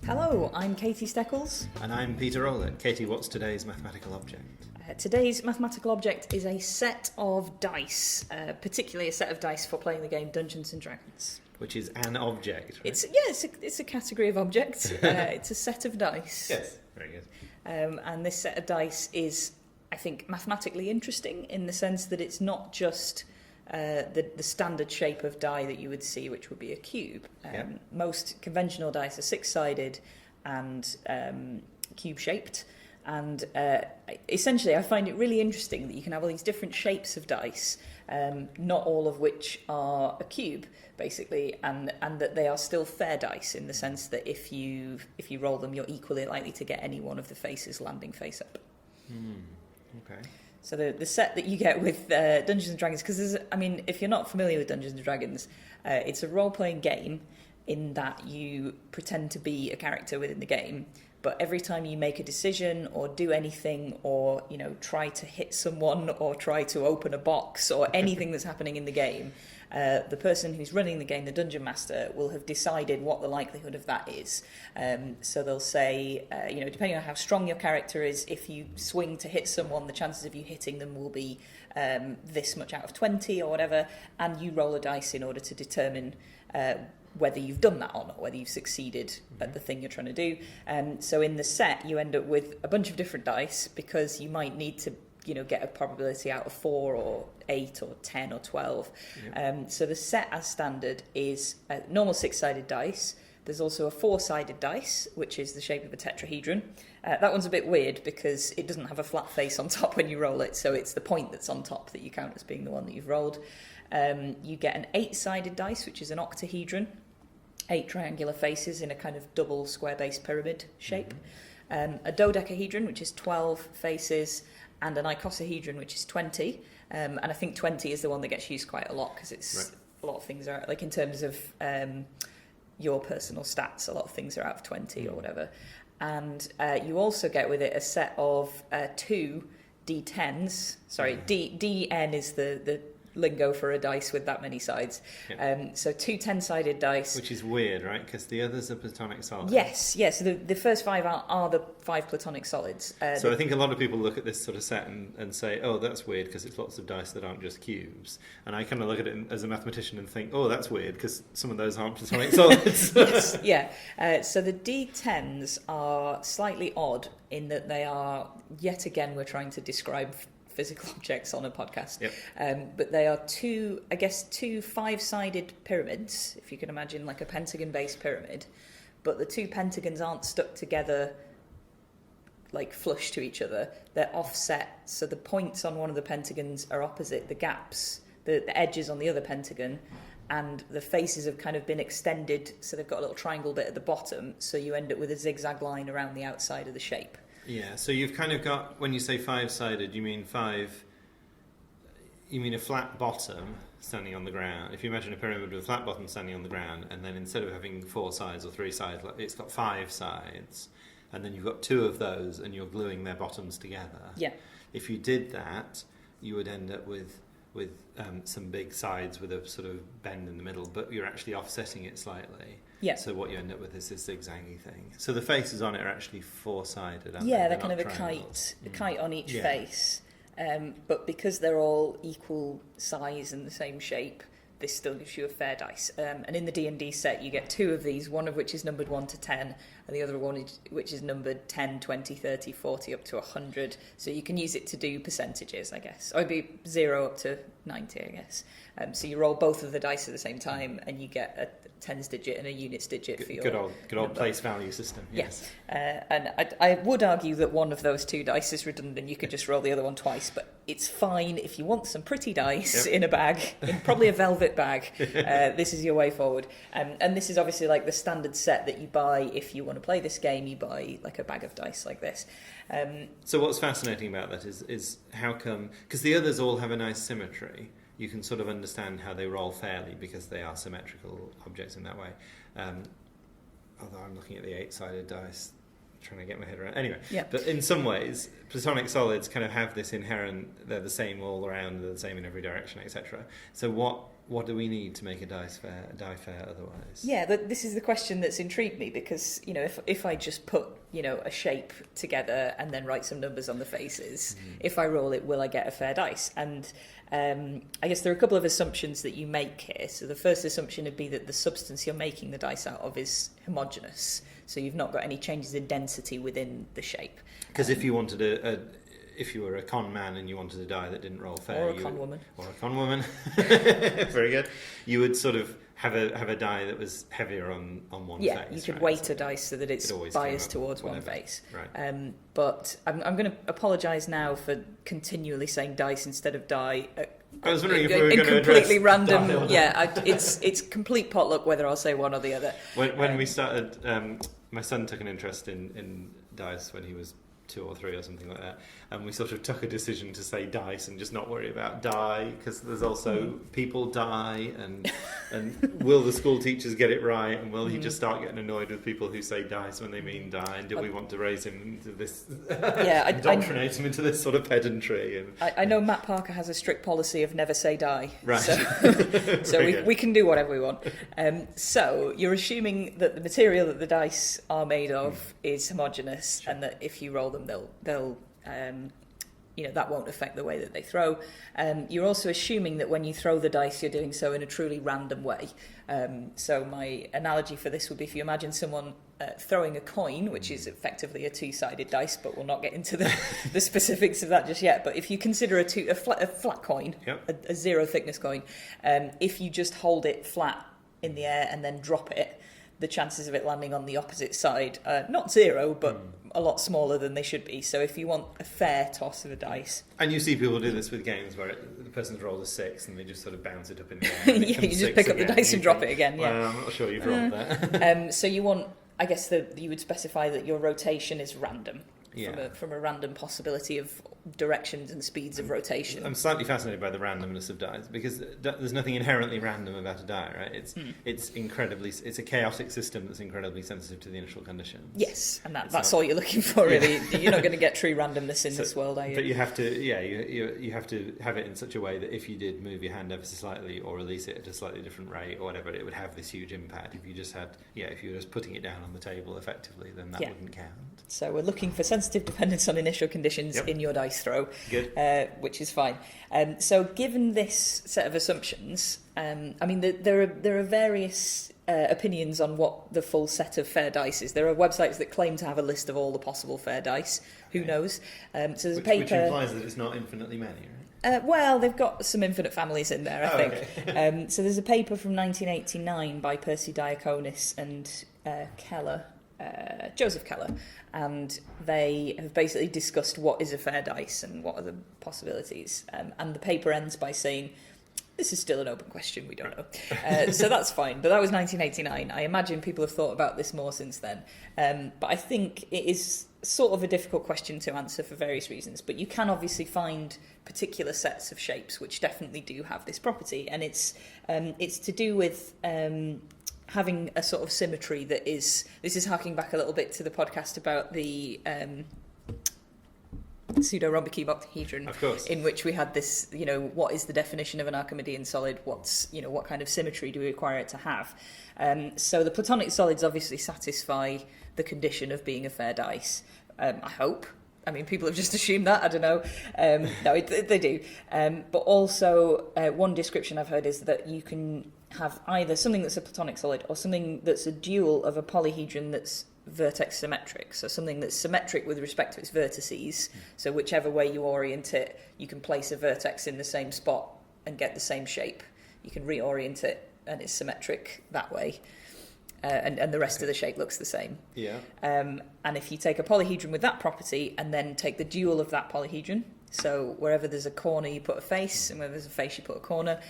Hello, I'm Katie Steckles. And I'm Peter Rowlett. Katie, what's today's mathematical object? Today's mathematical object is a set of dice, particularly a set of dice for playing the game Dungeons & Dragons. Which is an object, right? It's a category of objects. It's a set of dice. Yes, very good. And this set of dice is, I think, mathematically interesting in the sense that it's not just the standard shape of die that you would see, which would be a cube. Most conventional dice are six-sided and cube-shaped. And essentially, I find it really interesting that you can have all these different shapes of dice, not all of which are a cube, basically, and that they are still fair dice in the sense that if you roll them, you're equally likely to get any one of the faces landing face up. Okay. So the set that you get with Dungeons & Dragons, because if you're not familiar with Dungeons & Dragons, it's a role-playing game in that you pretend to be a character within the game, but every time you make a decision or do anything or, try to hit someone or try to open a box or anything that's happening in the game, the person who's running the game, the Dungeon Master, will have decided what the likelihood of that is. So they'll say, depending on how strong your character is, if you swing to hit someone, the chances of you hitting them will be this much out of 20 or whatever, and you roll a dice in order to determine whether you've done that or not, whether you've succeeded at the thing you're trying to do. So in the set, you end up with a bunch of different dice because you might need to, get a probability out of 4 or 8 or 10 or 12. Yep. So the set as standard is a normal six-sided dice. There's also a four-sided dice, which is the shape of a tetrahedron. That one's a bit weird because it doesn't have a flat face on top when you roll it, so it's the point that's on top that you count as being the one that you've rolled. You get an eight-sided dice, which is an octahedron. 8 triangular faces in a kind of double square-based pyramid shape. A dodecahedron, which is 12 faces, and an icosahedron, which is 20. And I think 20 is the one that gets used quite a lot because it's right. A lot of things are, like in terms of your personal stats, a lot of things are out of 20 or whatever. And you also get with it a set of 2 D10s. Sorry, DN is the lingo for a dice with that many sides. So 2 10-sided dice. Which is weird, right? Because the others are platonic solids. Yes. So the first 5 are the 5 platonic solids. So I think a lot of people look at this sort of set and say, oh, that's weird because it's lots of dice that aren't just cubes. And I kind of look at it as a mathematician and think, oh, that's weird because some of those aren't platonic solids. Yes, yeah. So the D10s are slightly odd in that they are, yet again, we're trying to describe physical objects on a podcast. Yep. But they are two 5-sided pyramids, if you can imagine like a pentagon-based pyramid, but the 2 pentagons aren't stuck together like flush to each other. They're offset, so the points on one of the pentagons are opposite the gaps, the edges on the other pentagon, and the faces have kind of been extended, so they've got a little triangle bit at the bottom, so you end up with a zigzag line around the outside of the shape. Yeah, so you've kind of got, when you say 5-sided, you mean a flat bottom standing on the ground. If you imagine a pyramid with a flat bottom standing on the ground, and then instead of having 4 sides or 3 sides, it's got 5 sides, and then you've got 2 of those, and you're gluing their bottoms together. Yeah. If you did that, you would end up with some big sides with a sort of bend in the middle, but you're actually offsetting it slightly. Yeah. So what you end up with is this zigzaggy thing. So the faces on it are actually 4-sided, aren't yeah, they? they're kind of a kite on each face. But because they're all equal size and the same shape, this still gives you a fair dice. And in the D&D set, you get 2 of these, one of which is numbered 1 to 10, and the other one which is numbered 10, 20, 30, 40, up to 100. So you can use it to do percentages, I guess. Or it'd be 0 up to 90, I guess. So you roll both of the dice at the same time, and you get a tens digit and a units digit for your good old place value system. Yes. And I would argue that one of those 2 dice is redundant. You could just roll the other one twice, but it's fine if you want some pretty dice in a bag, in probably a velvet bag. This is your way forward. And this is obviously like the standard set that you buy if you want to play this game. You buy like a bag of dice like this. So what's fascinating about that is how come, because the others all have a nice symmetry, you can sort of understand how they roll fairly because they are symmetrical objects in that way. Although I'm looking at the 8-sided dice, trying to get my head around. Anyway, but in some ways, platonic solids kind of have this inherent, they're the same all around, they're the same in every direction, etc. So what what do we need to make a die fair otherwise? Yeah, this is the question that's intrigued me, because, you know, if I just put, you know, a shape together and then write some numbers on the faces, if I roll it, will I get a fair dice? And I guess there are a couple of assumptions that you make here. So the first assumption would be that the substance you're making the dice out of is homogeneous. So you've not got any changes in density within the shape. Because if you wanted if you were a con man and you wanted a die that didn't roll fair, Or a con woman, very good, you would sort of have a die that was heavier on one face. Yeah, you could weight a dice so that it's biased towards one face. Right. But I'm going to apologise now for continually saying dice instead of die. I was wondering if we were going to completely address random. Yeah, it's complete potluck whether I'll say one or the other. When we started, my son took an interest in dice when he was 2 or 3 or something like that, and we sort of took a decision to say dice and just not worry about die, because there's also people die, and will the school teachers get it right, and will he just start getting annoyed with people who say dice when they mean die, and do we want to raise him into this indoctrinate him into this sort of pedantry? And I know Matt Parker has a strict policy of never say die, right? So we can do whatever we want. So you're assuming that the material that the dice are made of is homogeneous, and that if you roll them, they'll that won't affect the way that they throw. You're also assuming that when you throw the dice, you're doing so in a truly random way. So my analogy for this would be if you imagine someone throwing a coin, which is effectively a 2-sided dice, but we'll not get into the specifics of that just yet. But if you consider a flat coin, yep. a 0 thickness coin, if you just hold it flat in the air and then drop it, the chances of it landing on the opposite side are not 0, but a lot smaller than they should be. So if you want a fair toss of a dice... And you see people do this with games where the person's rolled a 6 and they just sort of bounce it up in the air. Yeah, you just pick up the dice and drop it again. Yeah. Well, I'm not sure you've rolled that. So you want... I guess that you would specify that your rotation is random. Yeah. From a random possibility of directions and speeds of rotation. I'm slightly fascinated by the randomness of dice, because there's nothing inherently random about a die, right? It's a chaotic system that's incredibly sensitive to the initial conditions. Yes, and that's all you're looking for, really. You're not going to get true randomness in this world, are you? But you have to, you have to have it in such a way that if you did move your hand ever so slightly or release it at a slightly different rate or whatever, it would have this huge impact. If you just had, if you were just putting it down on the table effectively, then that wouldn't count. So we're looking for sensitive dependence on initial conditions in your dice throw. Good. Which is fine. So given this set of assumptions, there are various opinions on what the full set of fair dice is. There are websites that claim to have a list of all the possible fair dice. Who knows? So there's a paper... Which implies that it's not infinitely many, right? Well, they've got some infinite families in there, I think. Okay. So there's a paper from 1989 by Percy Diaconis and Joseph Keller, and they have basically discussed what is a fair dice and what are the possibilities. And the paper ends by saying, this is still an open question, we don't know. So that's fine, but that was 1989. I imagine people have thought about this more since then. But I think it is sort of a difficult question to answer for various reasons. But you can obviously find particular sets of shapes which definitely do have this property, and it's to do with... having a sort of symmetry that is... This is harking back a little bit to the podcast about the pseudo-rhombic octahedron, of course, in which we had this, what is the definition of an Archimedean solid? What kind of symmetry do we require it to have? So the Platonic solids obviously satisfy the condition of being a fair dice. I hope. I mean, people have just assumed that. I don't know. No, they do. But also, one description I've heard is that you can have either something that's a Platonic solid or something that's a dual of a polyhedron that's vertex symmetric. So something that's symmetric with respect to its vertices. So whichever way you orient it, you can place a vertex in the same spot and get the same shape. You can reorient it and it's symmetric that way. And the rest of the shape looks the same. Yeah. And if you take a polyhedron with that property and then take the dual of that polyhedron, so wherever there's a corner you put a face, and wherever there's a face you put a corner.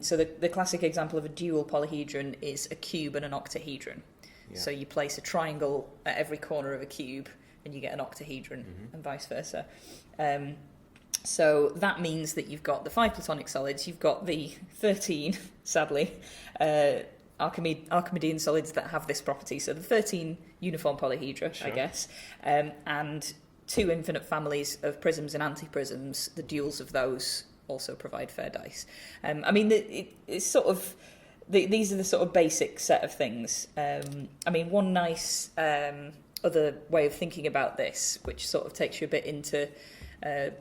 So the classic example of a dual polyhedron is a cube and an octahedron. Yeah. So you place a triangle at every corner of a cube and you get an octahedron, and vice versa. So that means that you've got the 5 Platonic solids, you've got the 13, sadly, Archimedean solids that have this property. So the 13 uniform polyhedra, I guess, and 2 infinite families of prisms and antiprisms. The duals of those also provide fair dice. I mean, it's sort of these are the sort of basic set of things. I mean, one nice other way of thinking about this, which sort of takes you a bit into a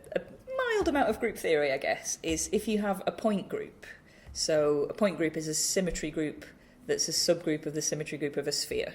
mild amount of group theory, I guess, is if you have a point group. So a point group is a symmetry group that's a subgroup of the symmetry group of a sphere.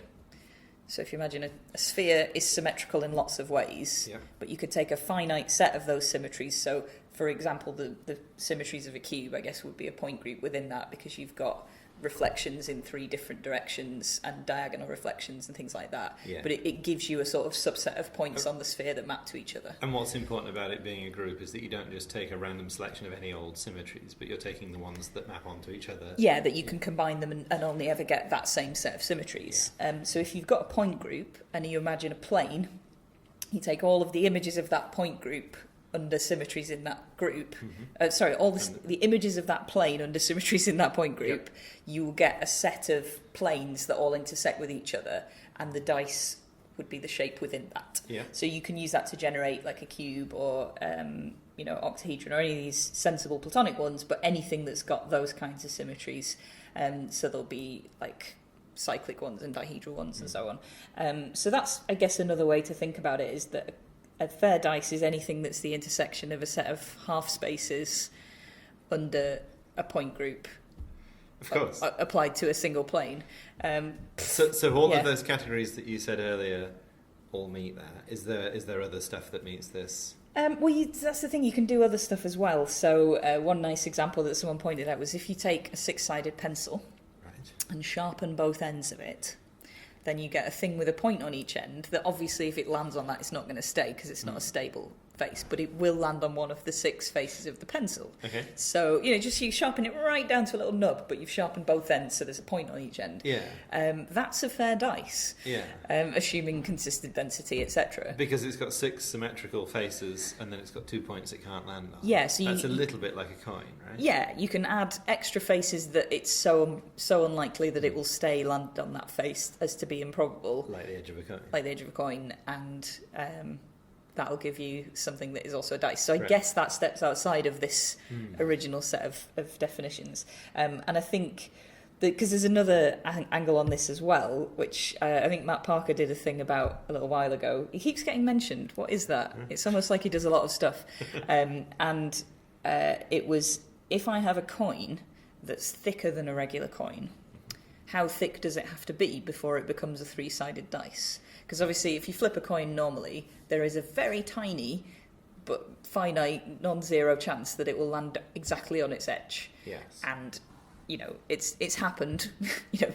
So if you imagine a sphere is symmetrical in lots of ways, but you could take a finite set of those symmetries. So, for example, the symmetries of a cube, I guess, would be a point group within that, because you've got reflections in 3 different directions and diagonal reflections and things like that. Yeah. But it gives you a sort of subset of points on the sphere that map to each other. And what's important about it being a group is that you don't just take a random selection of any old symmetries, but you're taking the ones that map onto each other. Yeah, that you can combine them and only ever get that same set of symmetries. Yeah. So if you've got a point group and you imagine a plane, you take all of the images of that point group under symmetries in that group, all the images of that plane under symmetries in that point group, you will get a set of planes that all intersect with each other, and the dice would be the shape within that. Yeah. So you can use that to generate like a cube or octahedron or any of these sensible platonic ones, but anything that's got those kinds of symmetries. So there'll be like cyclic ones and dihedral ones and so on. So that's, I guess, another way to think about it, is that a fair dice is anything that's the intersection of a set of half spaces under a point group, of course, applied to a single plane. So all of those categories that you said earlier all meet that. Is there other stuff that meets this? That's the thing, you can do other stuff as well. So one nice example that someone pointed out was if you take a 6-sided pencil and sharpen both ends of it, then you get a thing with a point on each end that obviously if it lands on that, it's not going to stay because it's not a stable face, but it will land on one of the 6 faces of the pencil. Okay. So, just you sharpen it right down to a little nub, but you've sharpened both ends, so there's a point on each end. Yeah. That's a fair dice. Yeah. Assuming consistent density, etc. Because it's got 6 symmetrical faces, and then it's got 2 points it can't land on. Yeah, so that's a little bit like a coin, right? Yeah, you can add extra faces that it's so unlikely that it will stay land on that face as to be improbable. Like the edge of a coin. Like the edge of a coin, and that'll give you something that is also a dice. So I guess that steps outside of this original set of definitions. And I think, because there's another angle on this as well, which I think Matt Parker did a thing about a little while ago. He keeps getting mentioned. What is that? It's almost like he does a lot of stuff. It was, if I have a coin that's thicker than a regular coin, how thick does it have to be before it becomes a 3-sided dice? Because obviously if you flip a coin normally, there is a very tiny but finite non-zero chance that it will land exactly on its edge. Yes. And, it's happened.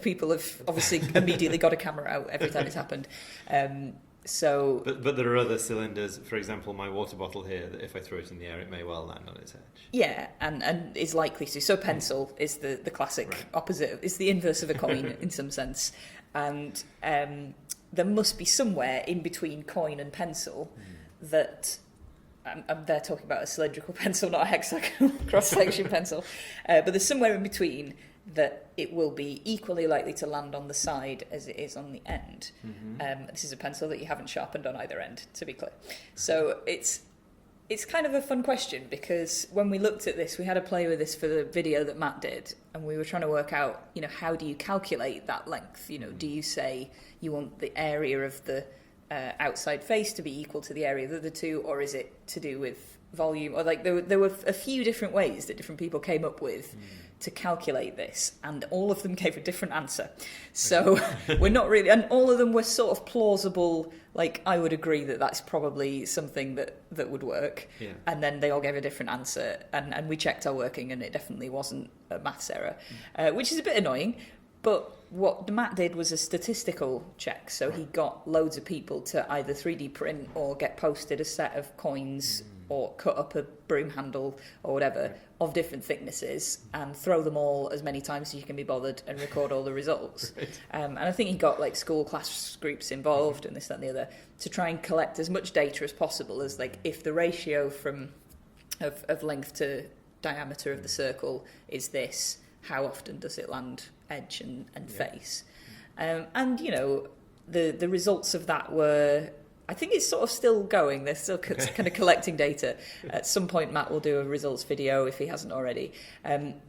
People have obviously immediately got a camera out every time it's happened. But there are other cylinders, for example, my water bottle here, that if I throw it in the air, it may well land on its edge. Yeah, and is likely to. So pencil is the classic opposite. It's the inverse of a coin in some sense. And there must be somewhere in between coin and pencil that... I'm there talking about a cylindrical pencil, not a hexagonal cross-section pencil. But there's somewhere in between that it will be equally likely to land on the side as it is on the end. This is a pencil that you haven't sharpened on either end, to be clear. So it's kind of a fun question, because when we looked at this, we had a play with this for the video that Matt did, and we were trying to work out, how do you calculate that length? Do you say you want the area of the outside face to be equal to the area of the other two, or is it to do with volume? Or there were a few different ways that different people came up with to calculate this, and all of them gave a different answer. So we're not really, and all of them were sort of plausible. I would agree that that's probably something that would work. Yeah. And then they all gave a different answer, and we checked our working, and it definitely wasn't a maths error, which is a bit annoying. But what Matt did was a statistical check. So he got loads of people to either 3D print or get posted a set of coins or cut up a broom handle or whatever of different thicknesses and throw them all as many times as you can be bothered and record all the results. And I think he got school class groups involved and this, that and the other to try and collect as much data as possible as if the ratio of length to diameter of the circle is this, how often does it land edge and face? And the results of that were I think it's sort of still going. They're still kind of collecting data. At some point, Matt will do a results video if he hasn't already.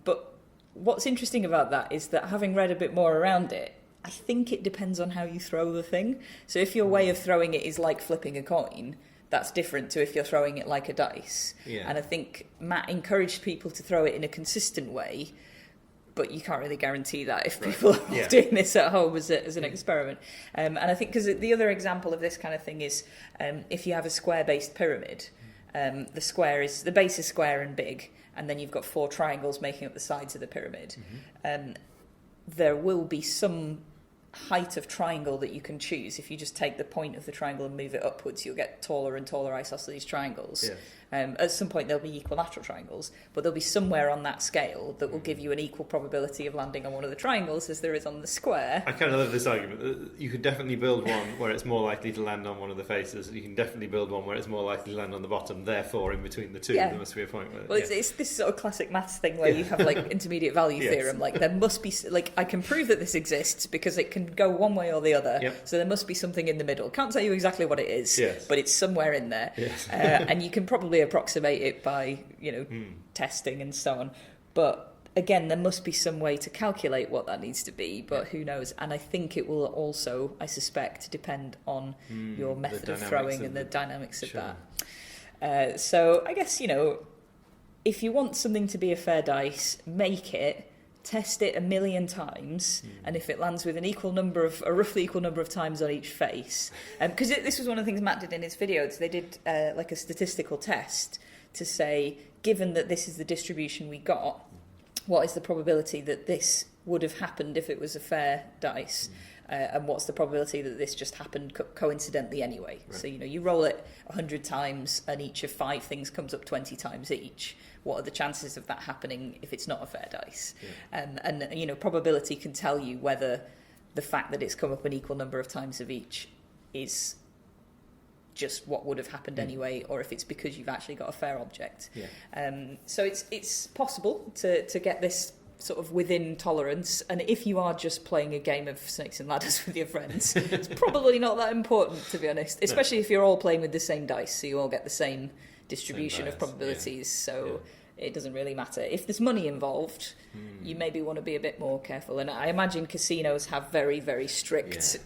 But what's interesting about that is that having read a bit more around it, I think it depends on how you throw the thing. So if your way of throwing it is like flipping a coin, that's different to if you're throwing it like a dice. Yeah. And I think Matt encouraged people to throw it in a consistent way, but you can't really guarantee that if people are doing this at home as an experiment. And I think because the other example of this kind of thing is if you have a square-based pyramid, the base is square and big, and then you've got 4 triangles making up the sides of the pyramid. There will be some height of triangle that you can choose. If you just take the point of the triangle and move it upwards, you'll get taller and taller isosceles triangles. Yes. At some point there'll be equilateral triangles, but there'll be somewhere on that scale that will give you an equal probability of landing on one of the triangles as there is on the square. I kind of love this argument. You could definitely build one where it's more likely to land on one of the faces. You can definitely build one where it's more likely to land on the bottom. Therefore, in between the two, there must be a point where... Well, it's this sort of classic maths thing where you have like intermediate value theorem. Like there must be, like I can prove that this exists because it can go one way or the other. Yep. So there must be something in the middle. Can't tell you exactly what it is, but it's somewhere in there. Yes. And you can probably approximate it by, testing and so on. But again, there must be some way to calculate what that needs to be, but who knows? And I think it will also, I suspect, depend on your method of throwing and the dynamics of that. So I guess, if you want something to be a fair dice, make it, test it 1,000,000 times, and if it lands with a roughly equal number of times on each face, because this was one of the things Matt did in his videos. They did like a statistical test to say, given that this is the distribution we got, what is the probability that this would have happened if it was a fair dice, and what's the probability that this just happened coincidentally anyway. Right. So you roll it 100 times and each of 5 things comes up 20 times each. What are the chances of that happening if it's not a fair dice? And probability can tell you whether the fact that it's come up an equal number of times of each is just what would have happened anyway, or if it's because you've actually got a fair object. So it's possible to get this sort of within tolerance, and if you are just playing a game of snakes and ladders with your friends, it's probably not that important, to be honest, especially if you're all playing with the same dice, so you all get the same distribution of probabilities. So it doesn't really matter. If there's money involved, you maybe want to be a bit more careful. And I imagine casinos have very, very strict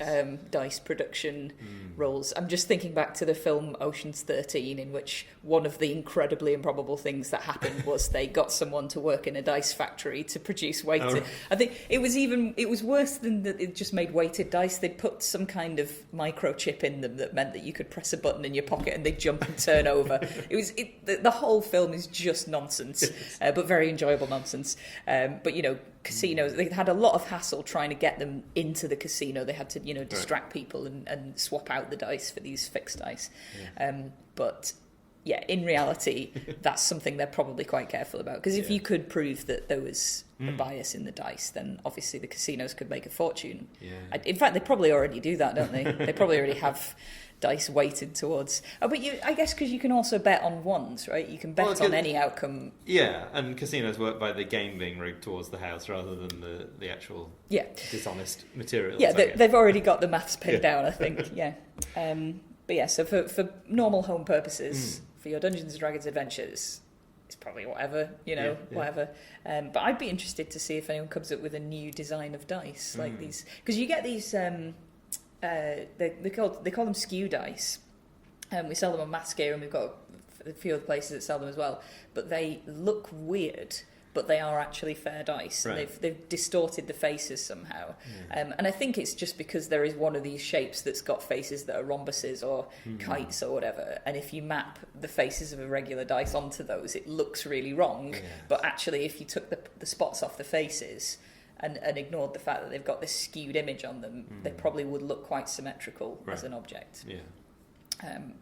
dice production rules. I'm just thinking back to the film Ocean's 13, in which one of the incredibly improbable things that happened was they got someone to work in a dice factory to produce weighted. I think it was worse than that. It just made weighted dice. They'd put some kind of microchip in them that meant that you could press a button in your pocket and they'd jump and turn over. The whole film is just nonsense, but very enjoyable nonsense. But casinos, they had a lot of hassle trying to get them into the casino. They had to distract people and swap out the dice for these fixed dice. But in reality, that's something they're probably quite careful about, because if you could prove that there was a bias in the dice, then obviously the casinos could make a fortune. In fact, they probably already do that, don't they? They probably already have dice weighted towards. But I guess because you can also bet on ones, right? You can bet on any outcome. Yeah, and casinos work by the game being rigged towards the house rather than the actual dishonest materials. Yeah, they've already got the maths pinned down, I think. But so for normal home purposes, for your Dungeons and Dragons adventures, it's probably whatever, whatever. But I'd be interested to see if anyone comes up with a new design of dice like these, because you get these. They call them skew dice. We sell them on Maths Gear, and we've got a few other places that sell them as well. But they look weird, but they are actually fair dice. Right. And they've distorted the faces somehow. And I think it's just because there is one of these shapes that's got faces that are rhombuses or kites or whatever. And if you map the faces of a regular dice onto those, it looks really wrong. But actually, if you took the spots off the faces and ignored the fact that they've got this skewed image on them, they probably would look quite symmetrical as an object.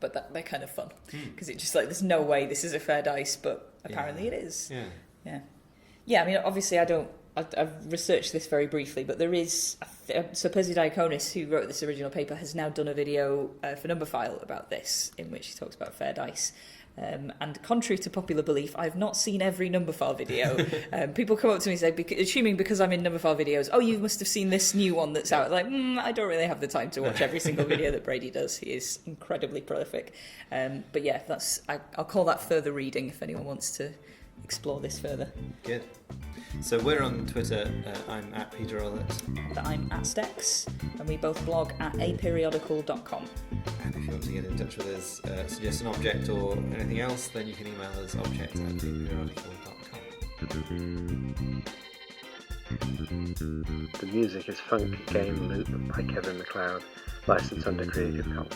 But they're kind of fun, because it's just like, there's no way this is a fair dice, but apparently it is. I mean, obviously I've researched this very briefly, but there is, so Percy Diaconis, who wrote this original paper, has now done a video for Numberphile about this, in which he talks about fair dice. And contrary to popular belief, I've not seen every Numberphile video. People come up to me and say, assuming because I'm in Numberphile videos, oh, you must have seen this new one that's out. Like, I don't really have the time to watch every single video that Brady does. He is incredibly prolific. But yeah, I'll call that further reading if anyone wants to explore this further. Good. So we're on Twitter. I'm at Peter Rowlett. And I'm at Steckles, and we both blog at aperiodical.com. And if you want to get in touch with us, suggest an object or anything else, then you can email us object@aperiodical.com. The music is Funky Game Loop by Kevin MacLeod, licensed under Creative Commons.